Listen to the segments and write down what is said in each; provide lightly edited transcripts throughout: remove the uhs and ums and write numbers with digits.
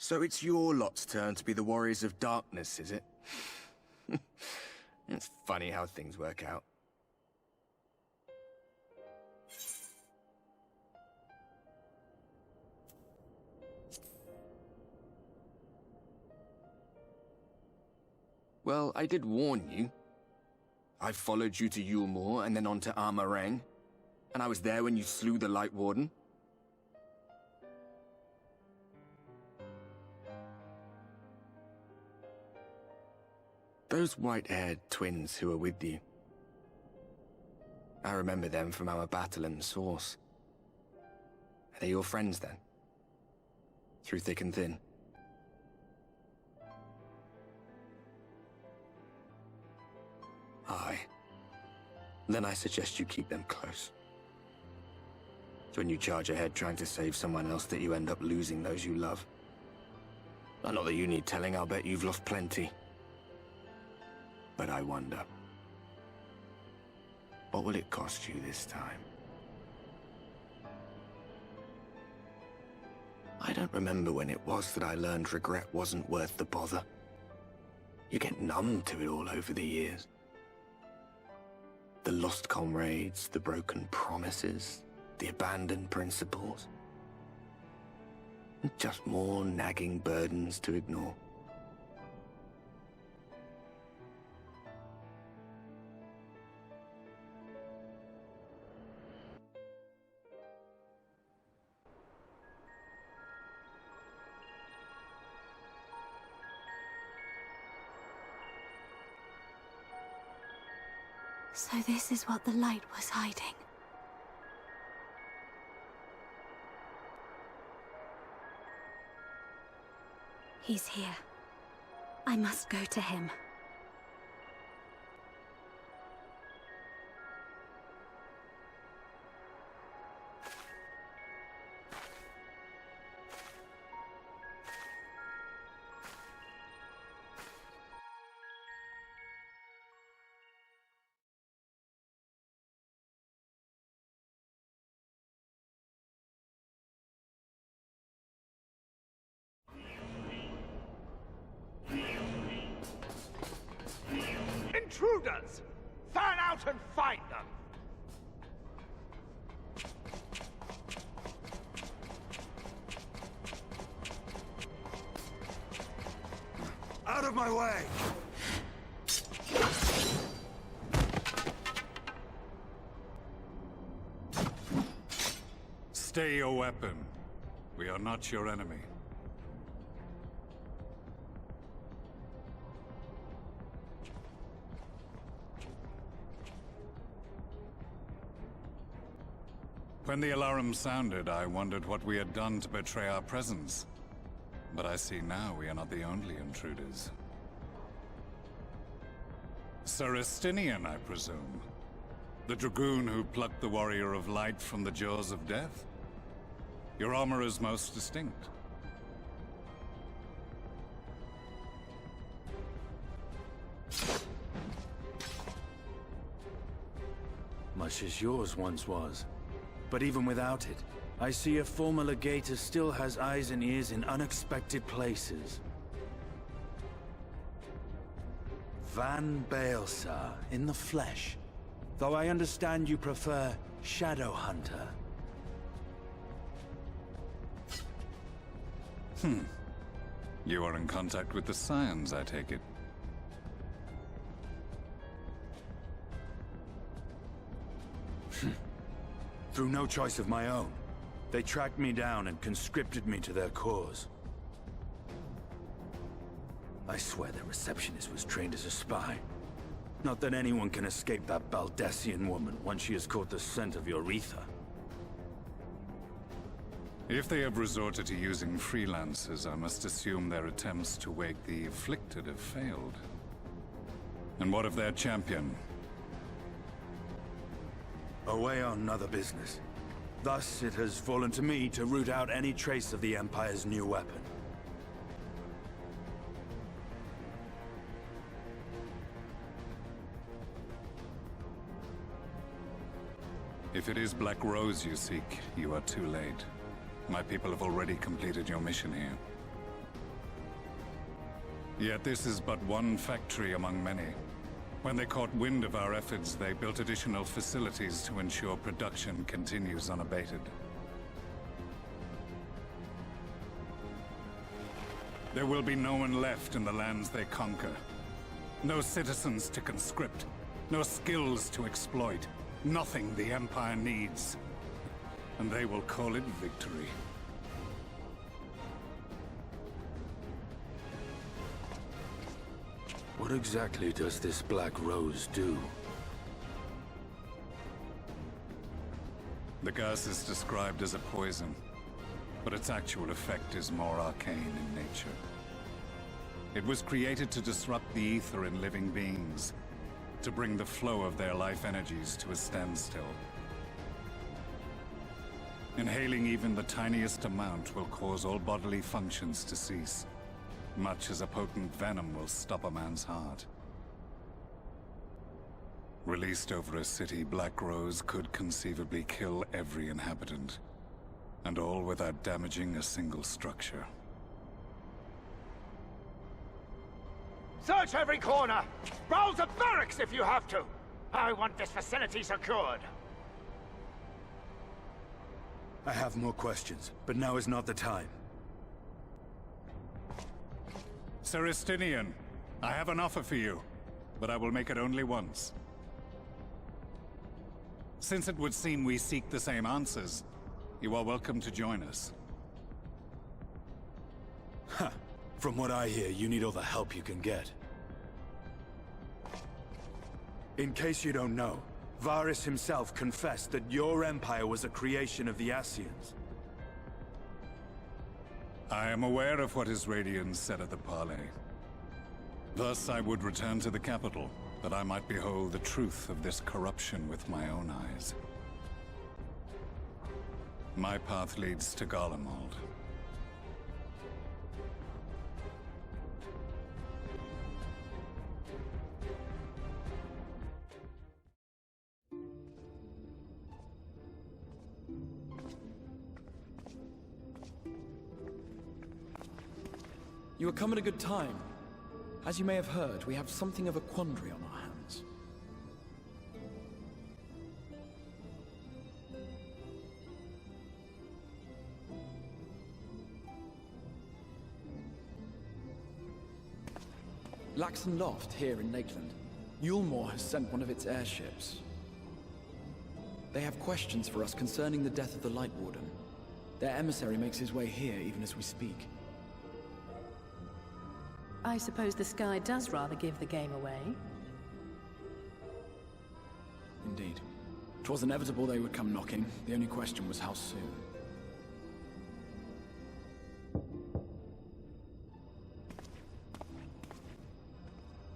So it's your lot's turn to be the Warriors of Darkness, is it? It's funny how things work out. Well, I did warn you. I followed you to Eulmore and then on to Armorang, and I was there when you slew the Light Warden. Those white-haired twins who were with you. I remember them from our battle in the Source. Are they your friends then? Through thick and thin? Aye. Then I suggest you keep them close. It's when you charge ahead trying to save someone else that you end up losing those you love. Not that you need telling, I'll bet you've lost plenty. But I wonder, what will it cost you this time? I don't remember when it was that I learned regret wasn't worth the bother. You get numb to it all over the years. The lost comrades, the broken promises, the abandoned principles. Just more nagging burdens to ignore. So this is what the light was hiding. He's here. I must go to him. Intruders! Fan out and find them! Out of my way! Stay your weapon. We are not your enemy. When the alarm sounded, I wondered what we had done to betray our presence. But I see now we are not the only intruders. Sir Estinien, I presume. The dragoon who plucked the Warrior of Light from the jaws of death? Your armor is most distinct. Much as yours once was. But even without it, I see a former legator still has eyes and ears in unexpected places. Van Baelsar, in the flesh. Though I understand you prefer Shadow Hunter. You are in contact with the Scions, I take it. Through no choice of my own. They tracked me down and conscripted me to their cause. I swear their receptionist was trained as a spy. Not that anyone can escape that Baldessian woman once she has caught the scent of your ether. If they have resorted to using freelancers, I must assume their attempts to wake the afflicted have failed. And what of their champion? Away on other business. Thus, it has fallen to me to root out any trace of the Empire's new weapon. If it is Black Rose you seek, you are too late. My people have already completed your mission here. Yet this is but one factory among many. When they caught wind of our efforts, they built additional facilities to ensure production continues unabated. There will be no one left in the lands they conquer. No citizens to conscript. No skills to exploit. Nothing the Empire needs. And they will call it victory. What exactly does this Black Rose do? The gas is described as a poison, but its actual effect is more arcane in nature. It was created to disrupt the ether in living beings, to bring the flow of their life energies to a standstill. Inhaling even the tiniest amount will cause all bodily functions to cease, much as a potent venom will stop a man's heart. Released over a city, Black Rose could conceivably kill every inhabitant, and all without damaging a single structure. Search every corner! Rouse the barracks if you have to! I want this facility secured! I have more questions, but now is not the time. Sir Estinien, I have an offer for you, but I will make it only once. Since it would seem we seek the same answers, you are welcome to join us. Ha! From what I hear, you need all the help you can get. In case you don't know, Varys himself confessed that your empire was a creation of the Ascians. I am aware of what his Radiance said at the parley. Thus I would return to the capital, that I might behold the truth of this corruption with my own eyes. My path leads to Garlemald. You have come at a good time. As you may have heard, we have something of a quandary on our hands. Laxton Loft, here in Lakeland. Eulmore has sent one of its airships. They have questions for us concerning the death of the Light Warden. Their emissary makes his way here even as we speak. I suppose the sky does rather give the game away. Indeed. 'Twas inevitable they would come knocking. The only question was how soon.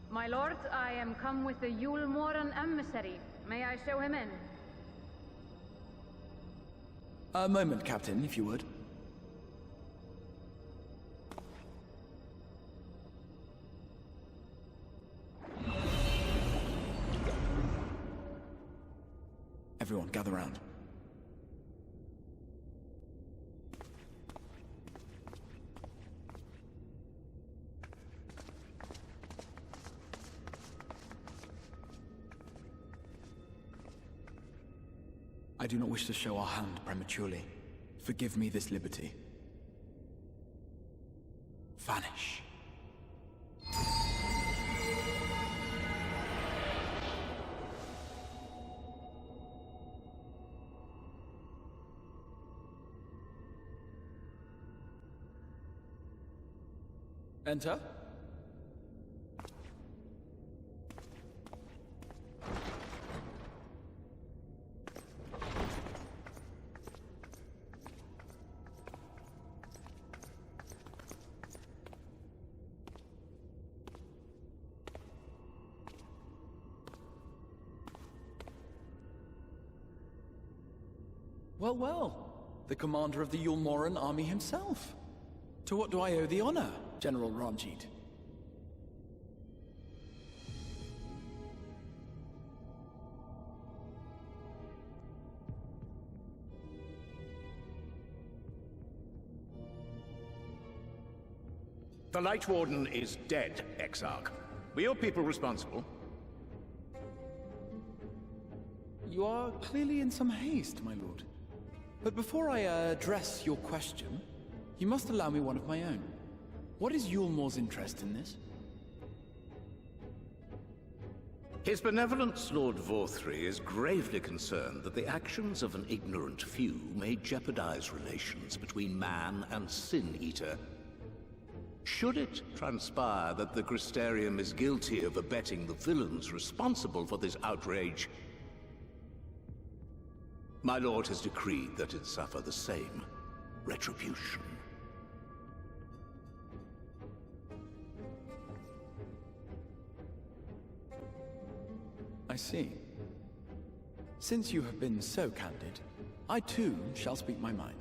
My lord, I am come with the Eulmoran emissary. May I show him in? A moment, Captain, if you would. Everyone, gather round. I do not wish to show our hand prematurely. Forgive me this liberty. Vanish. Enter. Well, well. The commander of the Eulmoran army himself. To what do I owe the honor, General Ran'jit? The Light Warden is dead, Exarch. Were your people responsible? You are clearly in some haste, my lord. But before I address your question, you must allow me one of my own. What is Eulmore's interest in this? His benevolence, Lord Vorthri, is gravely concerned that the actions of an ignorant few may jeopardize relations between man and Sin-Eater. Should it transpire that the Crystarium is guilty of abetting the villains responsible for this outrage, my lord has decreed that it suffer the same retribution. I see. Since you have been so candid, I too shall speak my mind.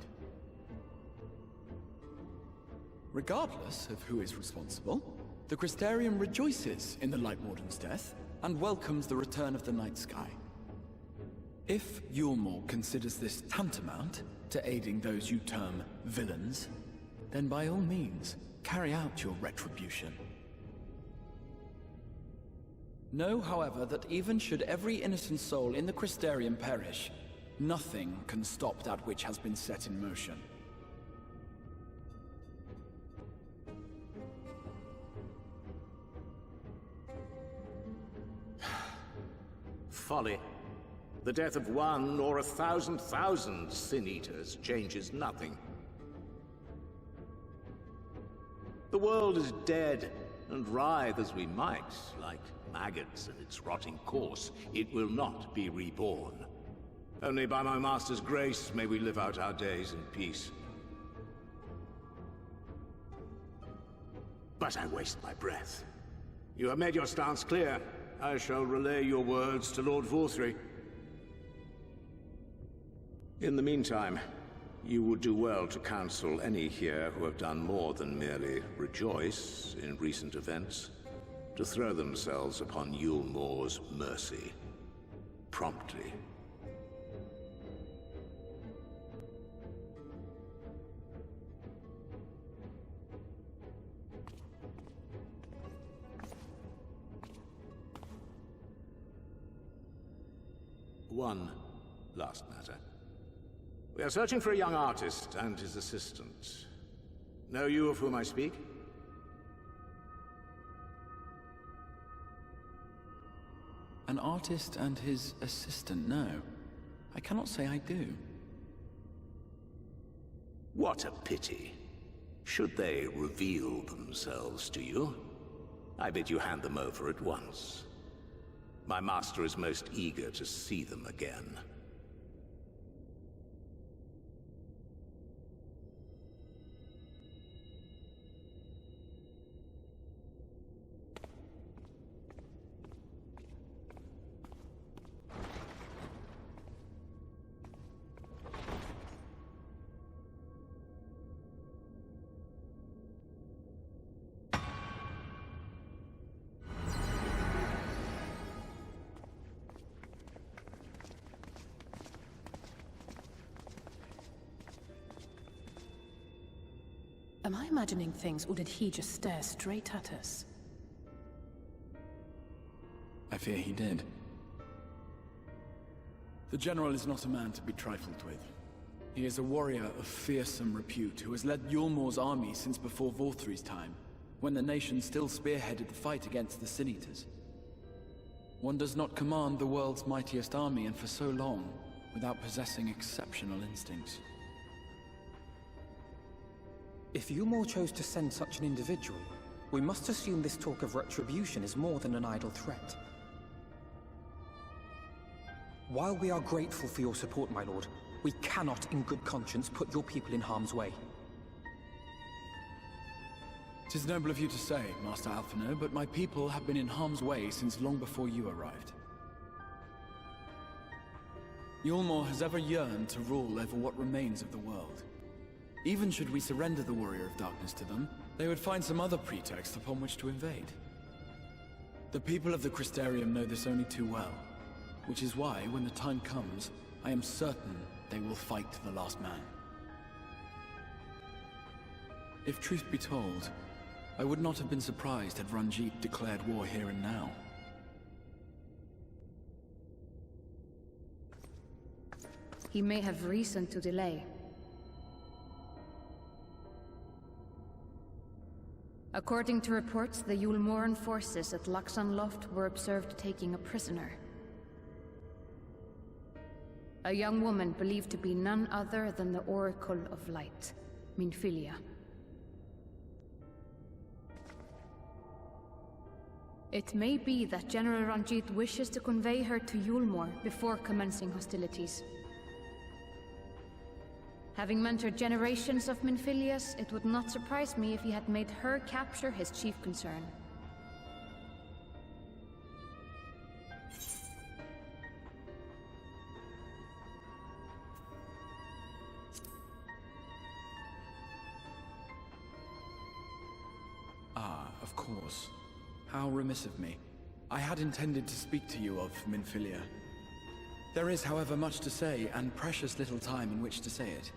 Regardless of who is responsible, the Crystarium rejoices in the Light Warden's death and welcomes the return of the night sky. If Eulmore considers this tantamount to aiding those you term villains, then by all means, carry out your retribution. Know, however, that even should every innocent soul in the Crystarium perish, nothing can stop that which has been set in motion. Folly. The death of one or 1,000,000 Sin-Eaters changes nothing. The world is dead, and writhe as we might, like maggots in its rotting course, it will not be reborn. Only by my master's grace may we live out our days in peace. But I waste my breath. You have made your stance clear. I shall relay your words to Lord Vorthri. In the meantime, you would do well to counsel any here who have done more than merely rejoice in recent events, to throw themselves upon Eulmore's mercy, promptly. One last matter. We are searching for a young artist and his assistant. Know you of whom I speak? An artist and his assistant, no. I cannot say I do. What a pity. Should they reveal themselves to you, I bid you hand them over at once. My master is most eager to see them again. Am I imagining things, or did he just stare straight at us? I fear he did. The General is not a man to be trifled with. He is a warrior of fearsome repute who has led Eulmore's army since before Vorthri's time, when the nation still spearheaded the fight against the Sin-Eaters. One does not command the world's mightiest army, and for so long, without possessing exceptional instincts. If Eulmore chose to send such an individual, we must assume this talk of retribution is more than an idle threat. While we are grateful for your support, my lord, we cannot in good conscience put your people in harm's way. 'Tis noble of you to say, Master Alphino, but my people have been in harm's way since long before you arrived. Eulmore has ever yearned to rule over what remains of the world. Even should we surrender the Warrior of Darkness to them, they would find some other pretext upon which to invade. The people of the Crystarium know this only too well, which is why, when the time comes, I am certain they will fight to the last man. If truth be told, I would not have been surprised had Ran'jit declared war here and now. He may have reason to delay. According to reports, the Eulmoran forces at Luxon Loft were observed taking a prisoner. A young woman believed to be none other than the Oracle of Light, Minfilia. It may be that General Ran'jit wishes to convey her to Eulmore before commencing hostilities. Having mentored generations of Minfilias, it would not surprise me if he had made her capture his chief concern. Ah, of course. How remiss of me. I had intended to speak to you of Minfilia. There is, however, much to say, and precious little time in which to say it.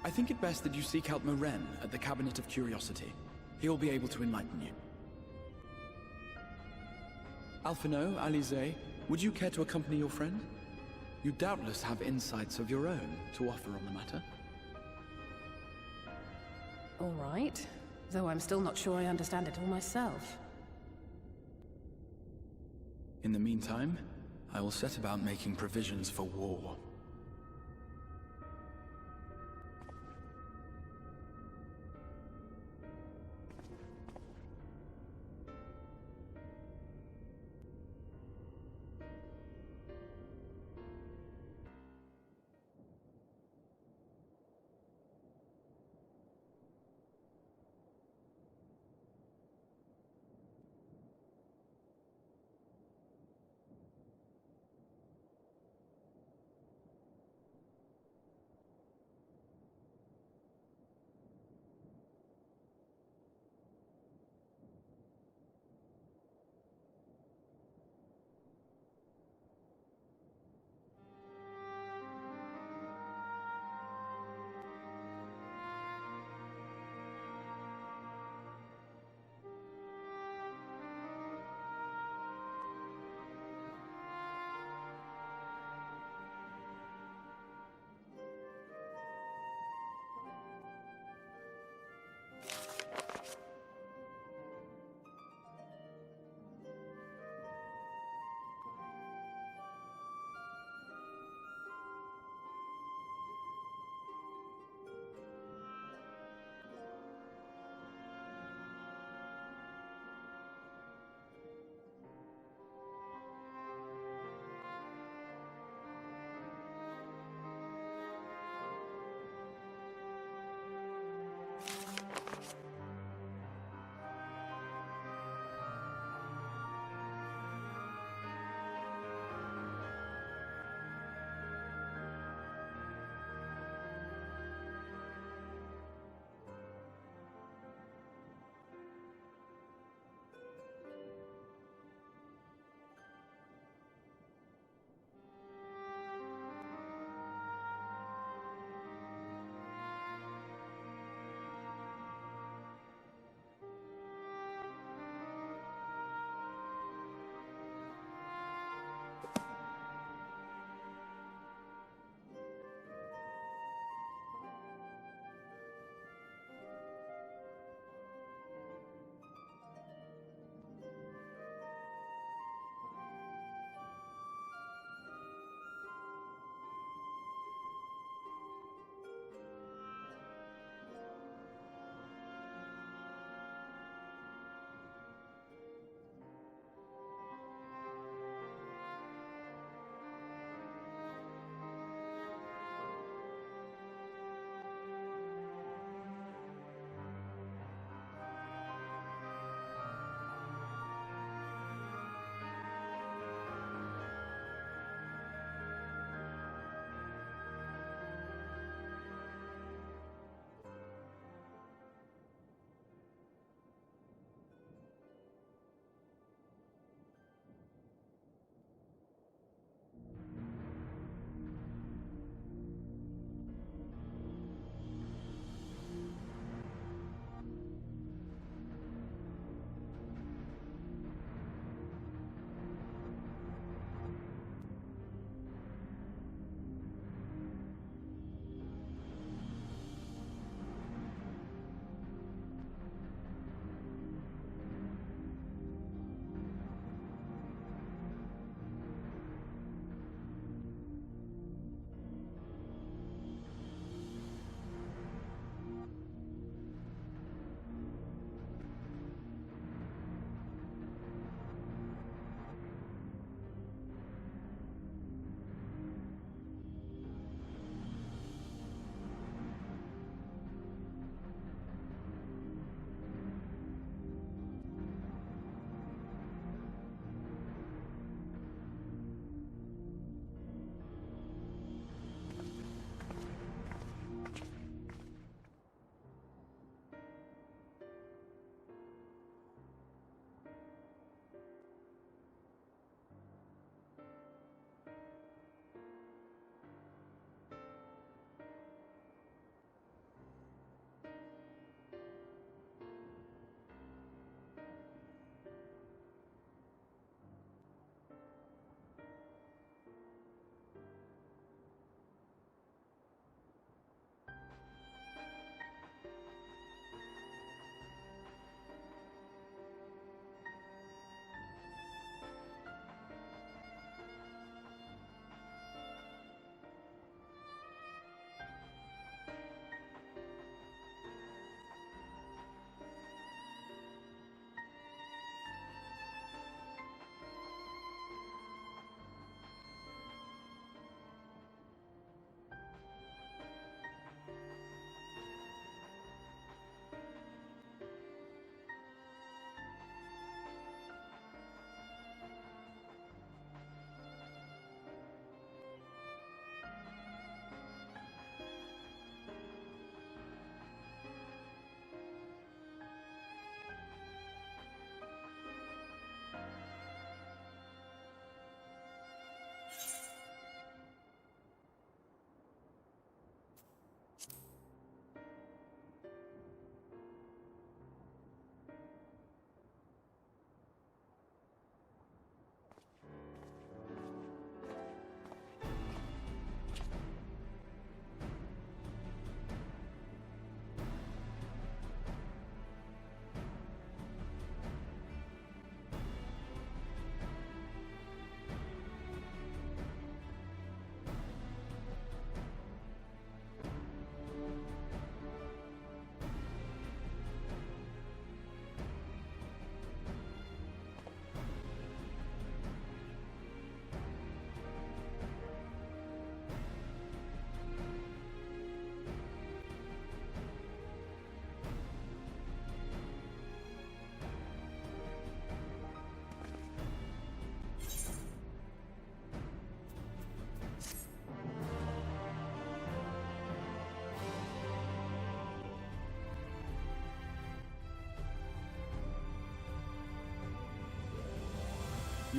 I think it best that you seek out Moren at the Cabinet of Curiosity. He'll be able to enlighten you. Alphino, Alize, would you care to accompany your friend? You doubtless have insights of your own to offer on the matter. All right. Though I'm still not sure I understand it all myself. In the meantime, I will set about making provisions for war.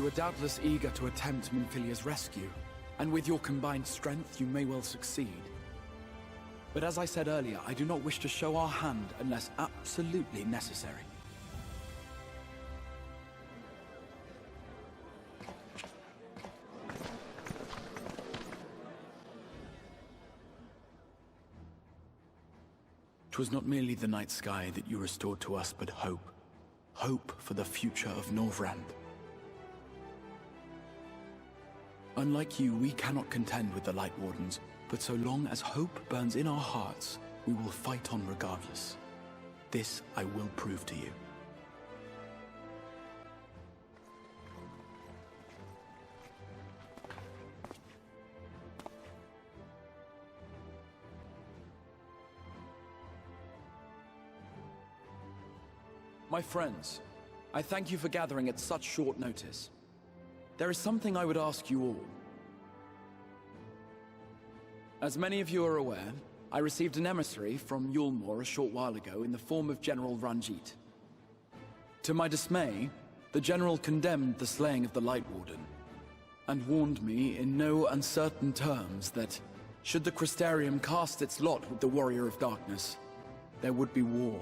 You are doubtless eager to attempt Minfilia's rescue, and with your combined strength, you may well succeed. But as I said earlier, I do not wish to show our hand unless absolutely necessary. Twas not merely the night sky that you restored to us, but hope. Hope for the future of Norvrand. Unlike you, we cannot contend with the Light Wardens, but so long as hope burns in our hearts, we will fight on regardless. This I will prove to you. My friends, I thank you for gathering at such short notice. There is something I would ask you all. As many of you are aware, I received an emissary from Eulmore a short while ago in the form of General Ran'jit. To my dismay, the General condemned the slaying of the Light Warden, and warned me in no uncertain terms that, should the Crystarium cast its lot with the Warrior of Darkness, there would be war.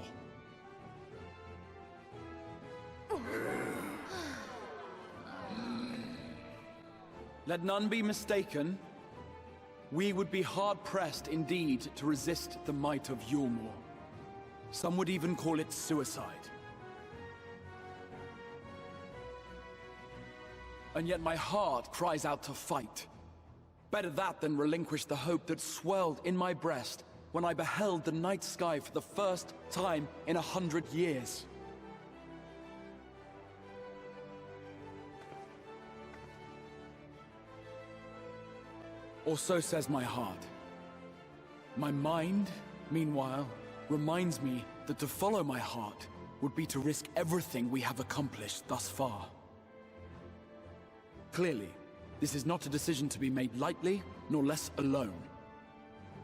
Let none be mistaken. We would be hard-pressed indeed to resist the might of Eulmore. Some would even call it suicide. And yet my heart cries out to fight. Better that than relinquish the hope that swelled in my breast when I beheld the night sky for the first time in 100 years. Or so says my heart. My mind, meanwhile, reminds me that to follow my heart would be to risk everything we have accomplished thus far. Clearly, this is not a decision to be made lightly, nor less alone.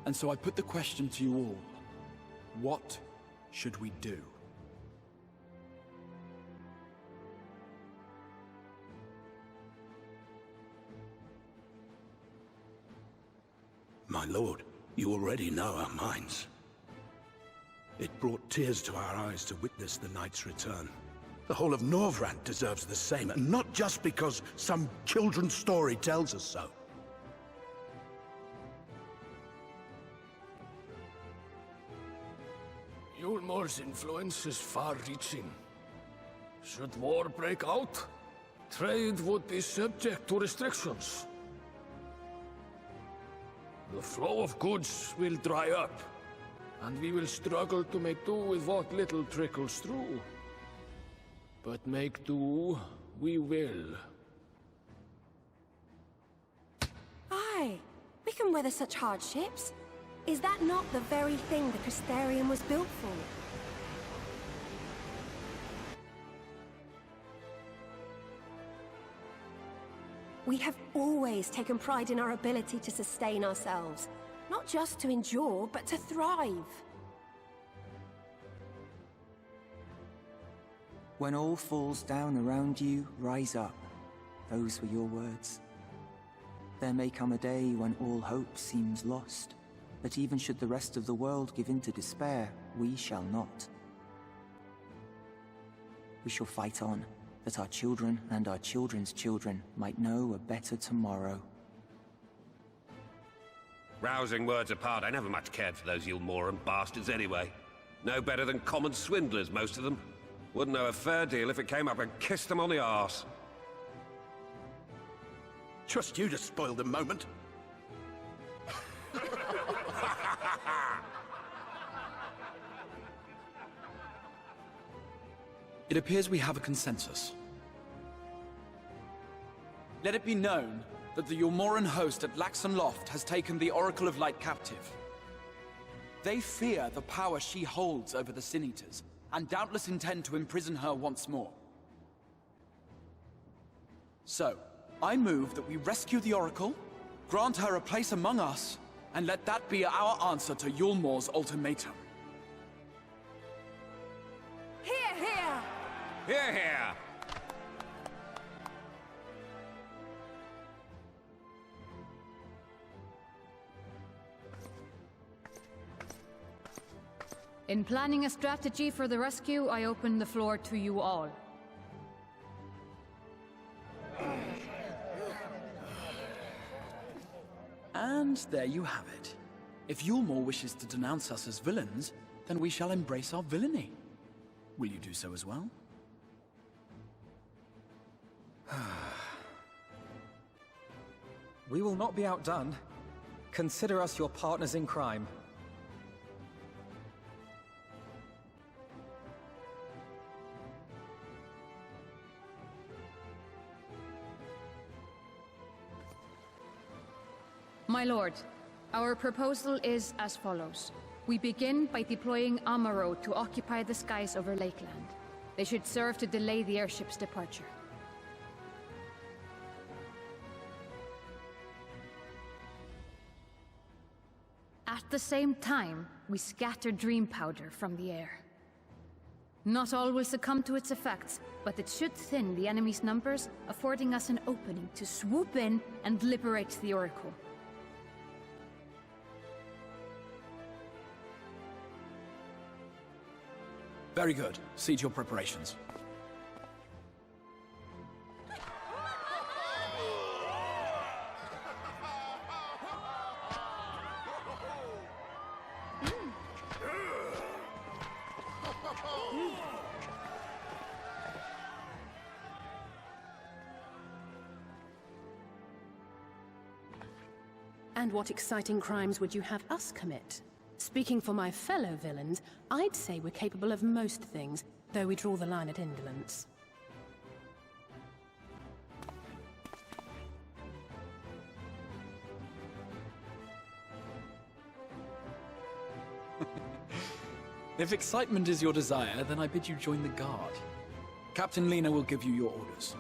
And so I put the question to you all. What should we do? My lord, you already know our minds. It brought tears to our eyes to witness the knight's return. The whole of Norvrand deserves the same, and not just because some children's story tells us so. Eulmore's influence is far-reaching. Should war break out, trade would be subject to restrictions. The flow of goods will dry up, and we will struggle to make do with what little trickles through. But make do, we will. Aye, we can weather such hardships. Is that not the very thing the Crystarium was built for? We have always taken pride in our ability to sustain ourselves. Not just to endure, but to thrive. When all falls down around you, rise up. Those were your words. There may come a day when all hope seems lost, but even should the rest of the world give in to despair, we shall not. We shall fight on, that our children and our children's children might know a better tomorrow. Rousing words apart, I never much cared for those Eulmoran bastards anyway. No better than common swindlers, most of them. Wouldn't know a fair deal if it came up and kissed them on the arse. Trust you to spoil the moment. It appears we have a consensus. Let it be known that the Eulmoran host at Laxon Loft has taken the Oracle of Light captive. They fear the power she holds over the Sin Eaters, and doubtless intend to imprison her once more. So, I move that we rescue the Oracle, grant her a place among us, and let that be our answer to Eulmore's ultimatum. Hear, hear! Hear, hear! In planning a strategy for the rescue, I open the floor to you all. And there you have it. If Eulmore wishes to denounce us as villains, then we shall embrace our villainy. Will you do so as well? We will not be outdone. Consider us your partners in crime. My lord, our proposal is as follows. We begin by deploying Amaro to occupy the skies over Lakeland. They should serve to delay the airship's departure. At the same time, we scatter dream powder from the air. Not all will succumb to its effects, but it should thin the enemy's numbers, affording us an opening to swoop in and liberate the Oracle. Very good. See to your preparations. And what exciting crimes would you have us commit? Speaking for my fellow villains, I'd say we're capable of most things, though we draw the line at indolence. If excitement is your desire, then I bid you join the guard. Captain Lena will give you your orders.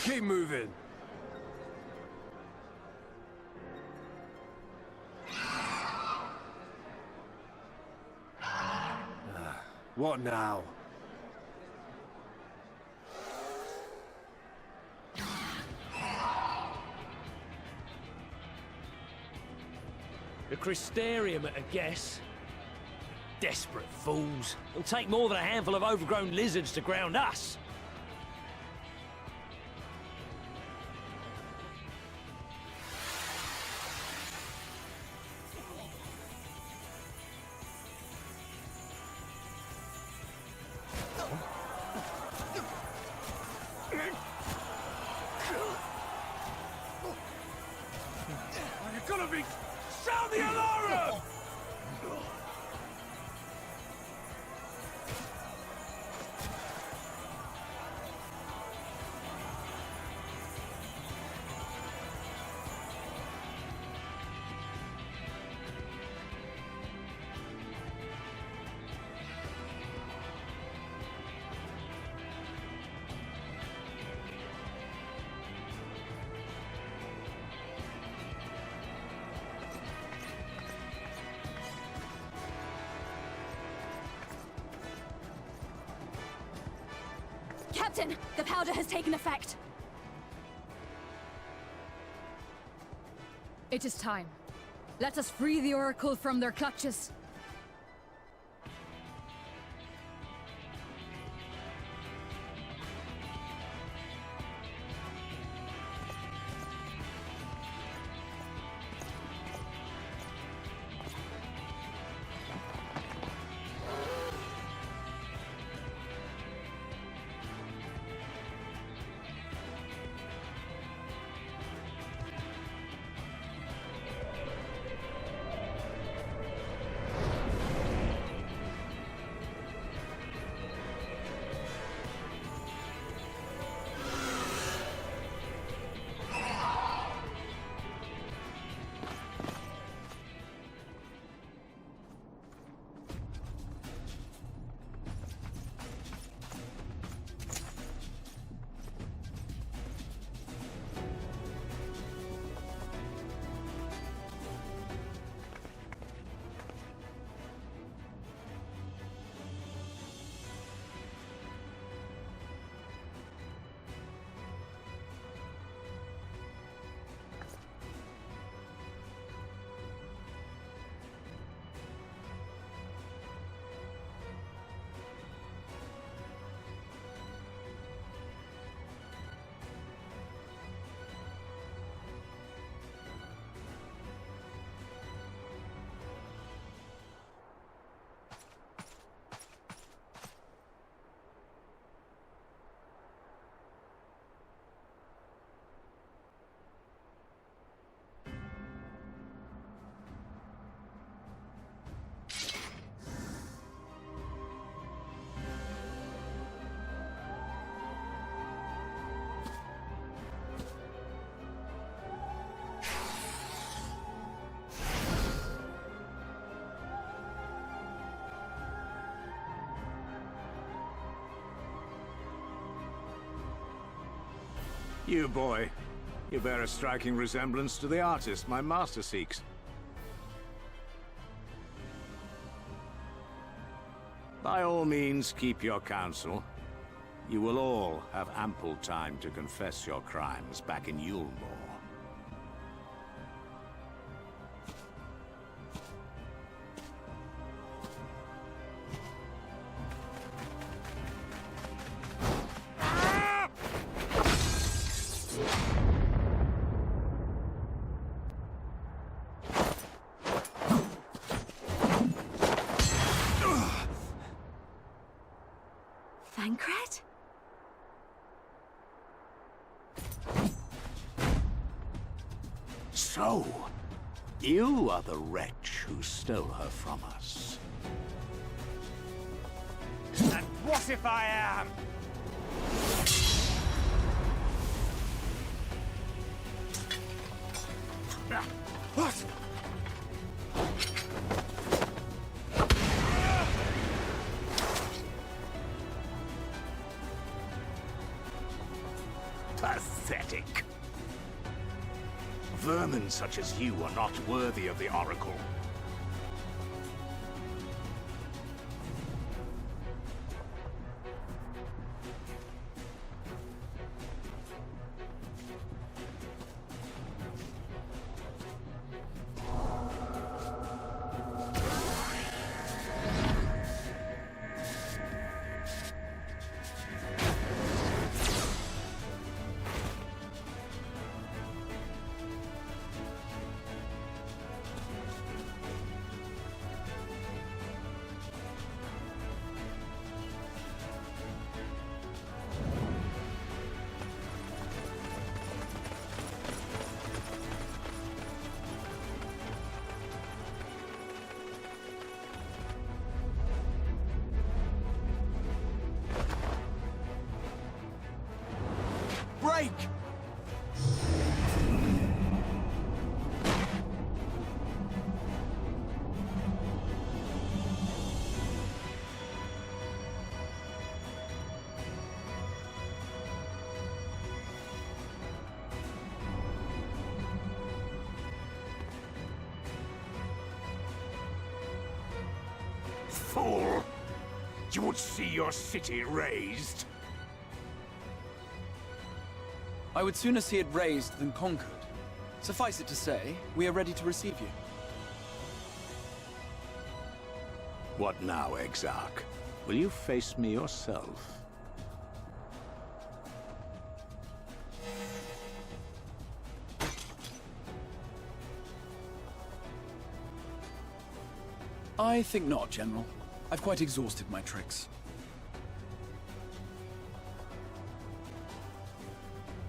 Keep moving. What now? The Crystarium at a guess. Desperate fools. It'll take more than a handful of overgrown lizards to ground us. You're gonna be... Sound the alarm! Captain, the powder has taken effect. It is time. Let us free the Oracle from their clutches. You boy, you bear a striking resemblance to the artist my master seeks. By all means, keep your counsel. You will all have ample time to confess your crimes back in Eulmore. Thancred? So, you are the wretch who stole her from us. And what if I am? What? Pathetic. pathetic. Vermin such as you are not worthy of the Oracle. Break! Fool! You would see your city razed. I would sooner see it razed than conquered. Suffice it to say, we are ready to receive you. What now, Exarch? Will you face me yourself? I think not, General. I've quite exhausted my tricks.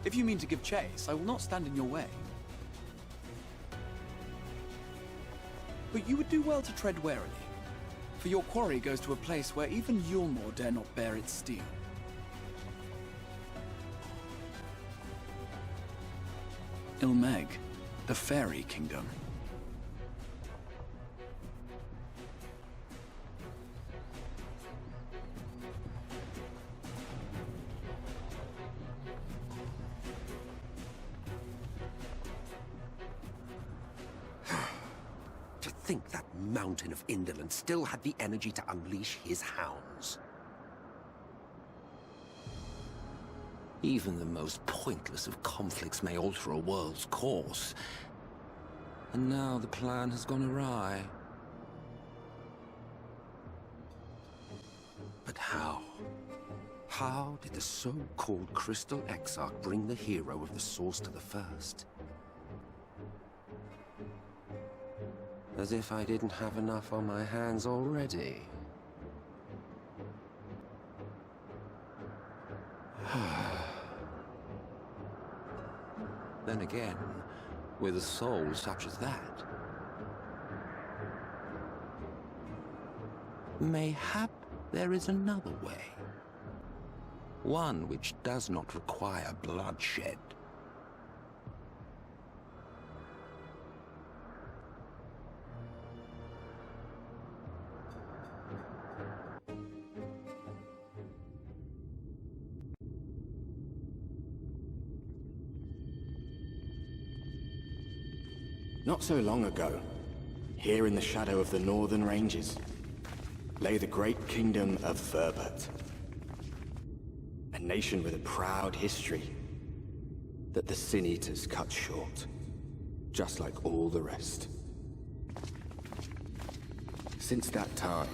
If you mean to give chase, I will not stand in your way. But you would do well to tread warily, for your quarry goes to a place where even Eulmore dare not bear its steel. Il Mheg, the Fairy Kingdom. To think that mountain of indolence still had the energy to unleash his hounds. Even the most pointless of conflicts may alter a world's course. And now the plan has gone awry. But how? How did the so-called Crystal Exarch bring the hero of the Source to the First? As if I didn't have enough on my hands already. Then again, with a soul such as that, mayhap there is another way. One which does not require bloodshed. Not so long ago, here in the shadow of the northern ranges, lay the great kingdom of Ardbert. A nation with a proud history that the Sin Eaters cut short, just like all the rest. Since that time,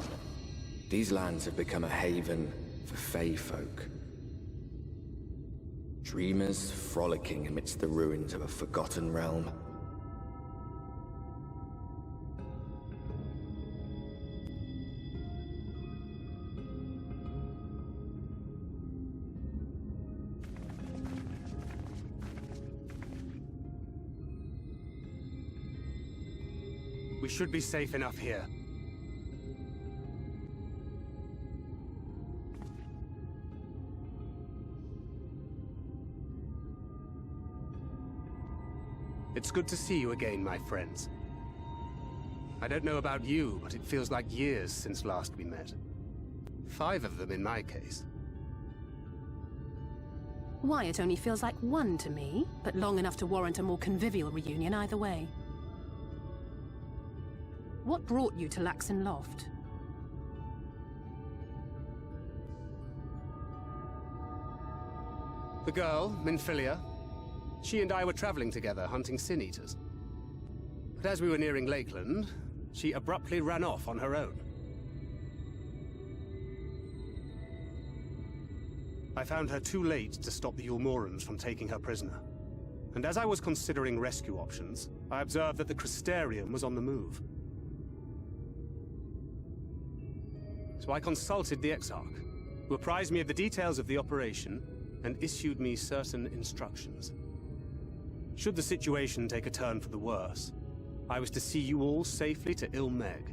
these lands have become a haven for Fey folk. Dreamers frolicking amidst the ruins of a forgotten realm. We should be safe enough here. It's good to see you again, my friends. I don't know about you, but it feels like years since last we met. 5 of them in my case. Why, it only feels like one to me, but long enough to warrant a more convivial reunion either way. What brought you to Laxon Loft? The girl, Minfilia, she and I were traveling together, hunting sin-eaters. But as we were nearing Lakeland, she abruptly ran off on her own. I found her too late to stop the Eulmorans from taking her prisoner. And as I was considering rescue options, I observed that the Crystarium was on the move. So I consulted the Exarch, who apprised me of the details of the operation and issued me certain instructions. Should the situation take a turn for the worse, I was to see you all safely to Il Mheg.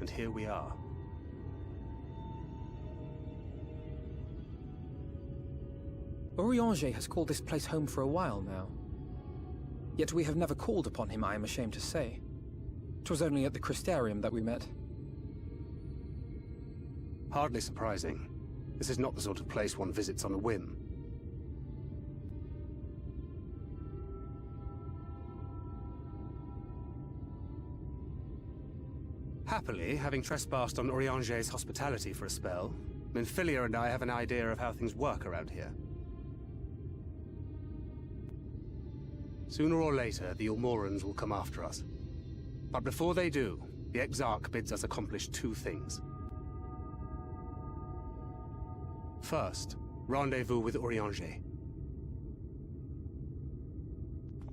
And here we are. Urianger has called this place home for a while now. Yet we have never called upon him, I am ashamed to say. 'Twas only at the Crystarium that we met. Hardly surprising. This is not the sort of place one visits on a whim. Happily, having trespassed on Urianger's hospitality for a spell, Minfilia and I have an idea of how things work around here. Sooner or later, the Eulmorans will come after us. But before they do, the Exarch bids us accomplish two things. First, rendezvous with Urianger.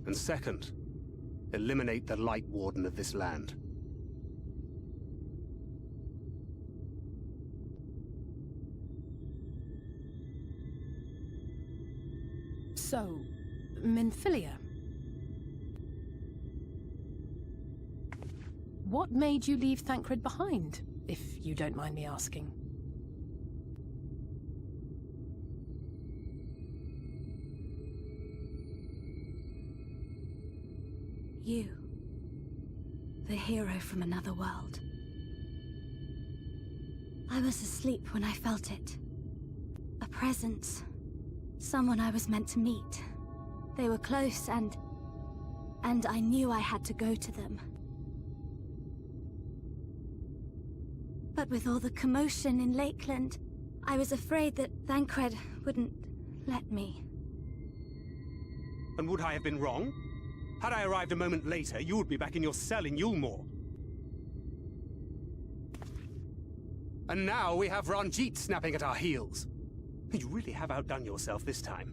And second, eliminate the Light Warden of this land. So, Minfilia. What made you leave Thancred behind, if you don't mind me asking? You. The hero from another world. I was asleep when I felt it. A presence. Someone I was meant to meet. They were close and I knew I had to go to them. But with all the commotion in Lakeland, I was afraid that Thancred wouldn't let me. And would I have been wrong? Had I arrived a moment later, you would be back in your cell in Eulmore. And now we have Ran'jit snapping at our heels. You really have outdone yourself this time.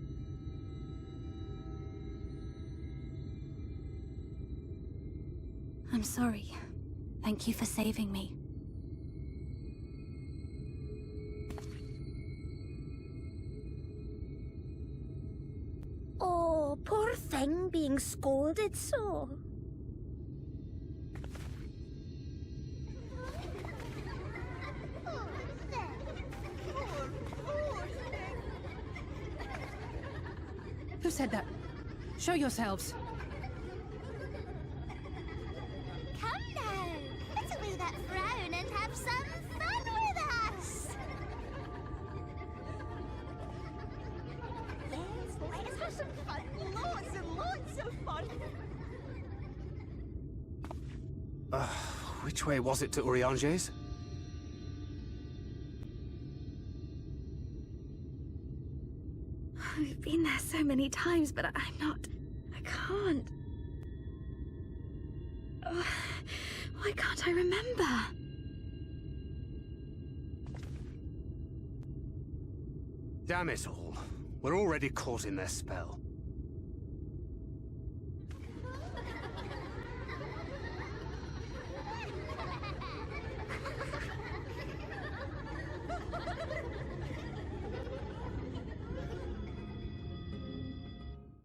I'm sorry. Thank you for saving me. Oh, poor thing being scolded so. Who said that? Show yourselves. Come now, put away that frown and have some fun with us. Yes, let's have some fun. Lots and lots of fun. Which way was it to Urianger's? We've been there so many times, but I can't. Oh, why can't I remember? Damn it all. We're already caught in their spell.